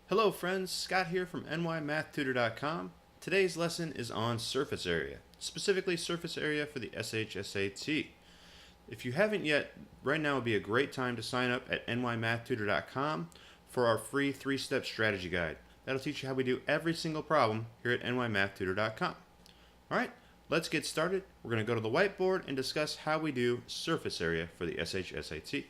Hello friends, Scott here from nymathtutor.com. Today's lesson is on surface area, specifically surface area for the SHSAT. If you haven't yet, right now would be a great time to sign up at nymathtutor.com for our free 3-step strategy guide. That'll teach you how we do every single problem here at nymathtutor.com. Alright, let's get started. We're going to go to the whiteboard and discuss how we do surface area for the SHSAT.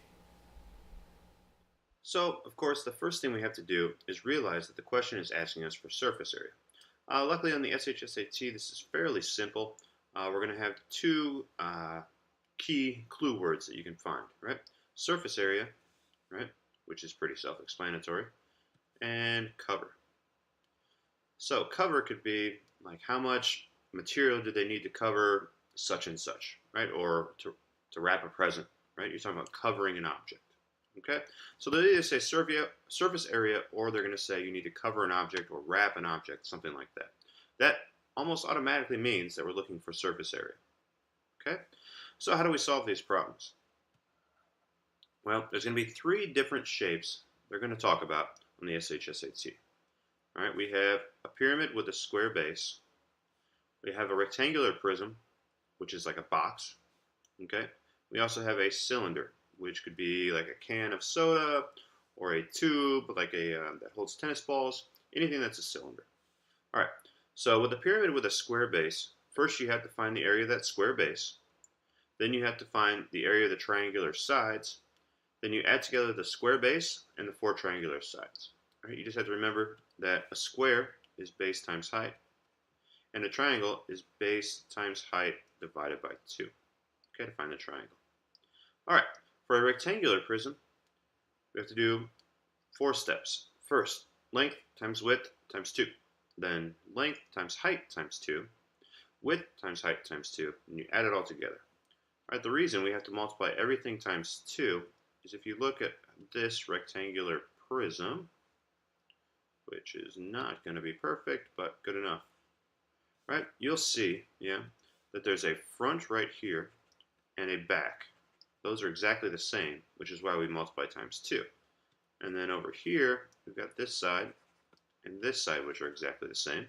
So, of course, the first thing we have to do is realize that the question is asking us for surface area. Luckily on the SHSAT, this is fairly simple. We're going to have two key clue words that you can find, right? Surface area, right, which is pretty self-explanatory, and cover. So cover could be like how much material do they need to cover such and such, right? Or to wrap a present, right? You're talking about covering an object. Okay, so they either say surface area, or they're going to say you need to cover an object or wrap an object, something like that. That almost automatically means that we're looking for surface area. Okay, so how do we solve these problems? Well, there's going to be 3 different shapes they're going to talk about on the SHSAT. All right, we have a pyramid with a square base. We have a rectangular prism, which is like a box. Okay, we also have a cylinder, which could be like a can of soda or a tube like that holds tennis balls, anything that's a cylinder. All right, so with a pyramid with a square base, first you have to find the area of that square base. Then you have to find the area of the triangular sides. Then you add together the square base and the 4 triangular sides. All right, you just have to remember that a square is base times height, and a triangle is base times height divided by 2. Okay, to find the triangle. All right. For a rectangular prism, we have to do 4 steps. First, length times width times 2. Then length times height times 2. Width times height times 2. And you add it all together. All right, the reason we have to multiply everything times 2 is if you look at this rectangular prism, which is not going to be perfect, but good enough. Right? You'll see, that there's a front right here and a back. Those are exactly the same, which is why we multiply times 2. And then over here, we've got this side and this side, which are exactly the same.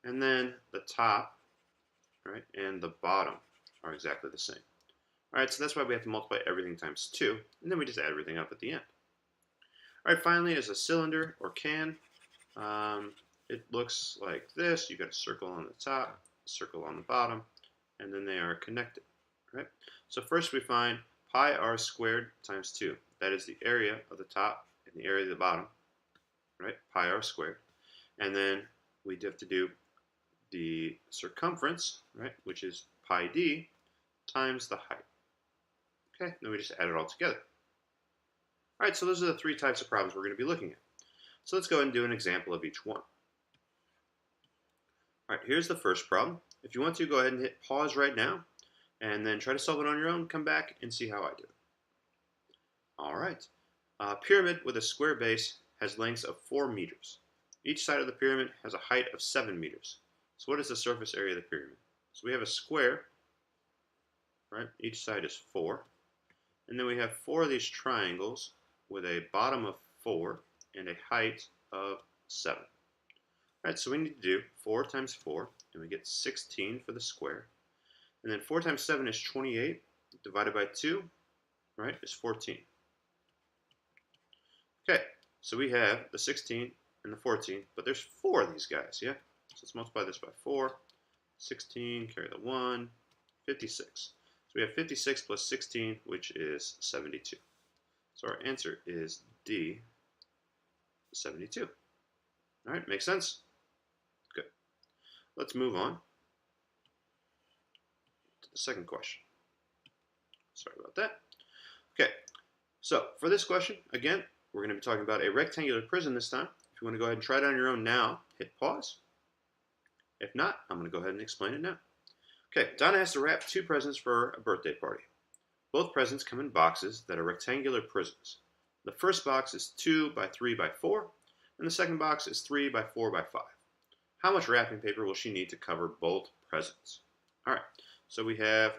And then the top, right, and the bottom are exactly the same. All right, so that's why we have to multiply everything times 2, and then we just add everything up at the end. All right, finally, as a cylinder or can, it looks like this. You've got a circle on the top, a circle on the bottom, and then they are connected. Right? So first we find pi r squared times 2. That is the area of the top and the area of the bottom, right? Pi r squared. And then we have to do the circumference, right, which is pi d times the height. Okay, then we just add it all together. All right, so those are the 3 types of problems we're going to be looking at. So let's go ahead and do an example of each one. All right, here's the first problem. If you want to, go ahead and hit pause right now, and then try to solve it on your own. Come back and see how I do it. All right. A pyramid with a square base has lengths of 4 meters. Each side of the pyramid has a height of 7 meters. So what is the surface area of the pyramid? So we have a square, right? Each side is 4. And then we have 4 of these triangles with a bottom of 4 and a height of 7. All right, so we need to do 4 times 4, and we get 16 for the square. And then 4 times 7 is 28, divided by 2, right, is 14. Okay, so we have the 16 and the 14, but there's 4 of these guys, yeah? So let's multiply this by 4. 16, carry the 1, 56. So we have 56 plus 16, which is 72. So our answer is D, 72. All right, makes sense? Good. Let's move on. The second question. Sorry about that. Okay, so for this question, again, we're going to be talking about a rectangular prism this time. If you want to go ahead and try it on your own now, hit pause. If not, I'm going to go ahead and explain it now. Okay, Donna has to wrap 2 presents for a birthday party. Both presents come in boxes that are rectangular prisms. The first box is 2 by 3 by 4, and the second box is 3 by 4 by 5. How much wrapping paper will she need to cover both presents? All right. So we have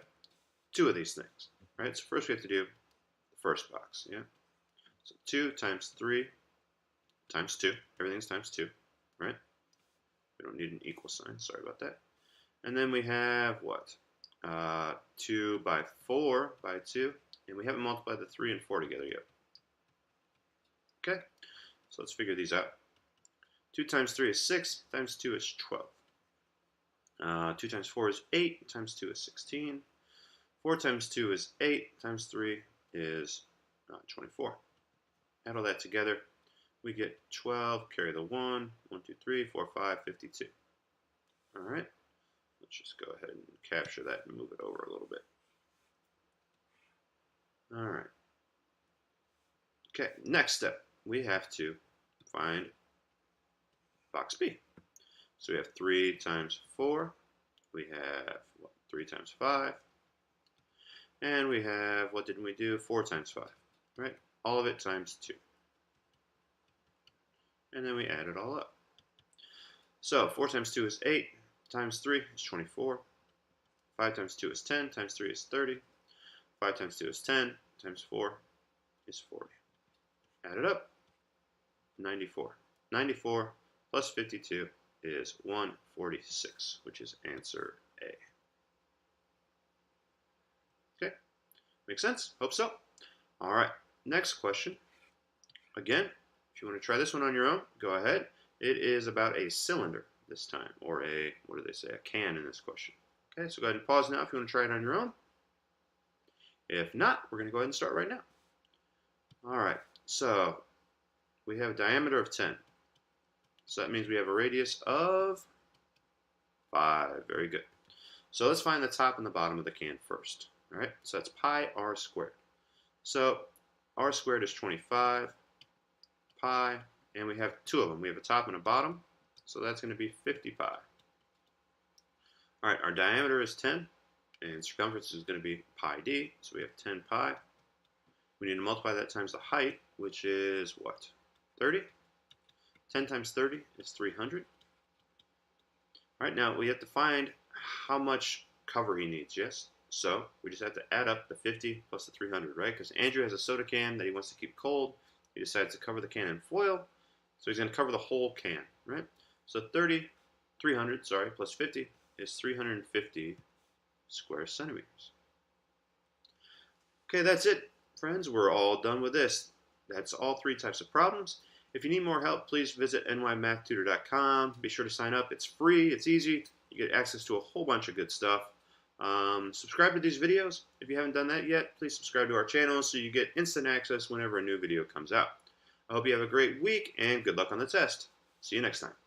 2 of these things, right? So first we have to do the first box, yeah? So 2 times 3 times 2. Everything's times 2, right? We don't need an equal sign. Sorry about that. And then we have what? 2 by 4 by 2. And we haven't multiplied the 3 and 4 together yet. Okay, so let's figure these out. 2 times 3 is 6, times 2 is 12. 2 times 4 is 8, times 2 is 16. 4 times 2 is 8, times 3 is 24. Add all that together, we get 12, carry the 1, 1, 2, 3, 4, 5, 52. All right, let's just go ahead and capture that and move it over a little bit. All right. Okay, next step, we have to find box B. So we have 3 times 4, we have 3 times 5, and we have, what did we do? 4 times 5, right? All of it times 2. And then we add it all up. So 4 times 2 is 8, times 3 is 24. 5 times 2 is 10, times 3 is 30. 5 times 2 is 10, times 4 is 40. Add it up, 94. 94 plus 52 is 146, which is answer A. Okay, makes sense? Hope so. All right, next question. Again, if you want to try this one on your own, go ahead. It is about a cylinder this time, or a, what do they say, a can in this question. Okay, so go ahead and pause now if you want to try it on your own. If not, we're going to go ahead and start right now. All right, so we have a diameter of 10. So that means we have a radius of 5. Very good. So let's find the top and the bottom of the can first. All right, so that's pi r squared. So r squared is 25 pi, and we have 2 of them. We have a top and a bottom, so that's going to be 50 pi. All right, our diameter is 10, and circumference is going to be pi d, so we have 10 pi. We need to multiply that times the height, which is what? 30? 10 times 30 is 300. All right, now we have to find how much cover he needs, yes? So we just have to add up the 50 plus the 300, right? Because Andrew has a soda can that he wants to keep cold. He decides to cover the can in foil, so he's going to cover the whole can, right? So 300, plus 50 is 350 square centimeters. Okay, that's it, friends. We're all done with this. That's all 3 types of problems. If you need more help, please visit nymathtutor.com. Be sure to sign up. It's free. It's easy. You get access to a whole bunch of good stuff. Subscribe to these videos. If you haven't done that yet, please subscribe to our channel so you get instant access whenever a new video comes out. I hope you have a great week and good luck on the test. See you next time.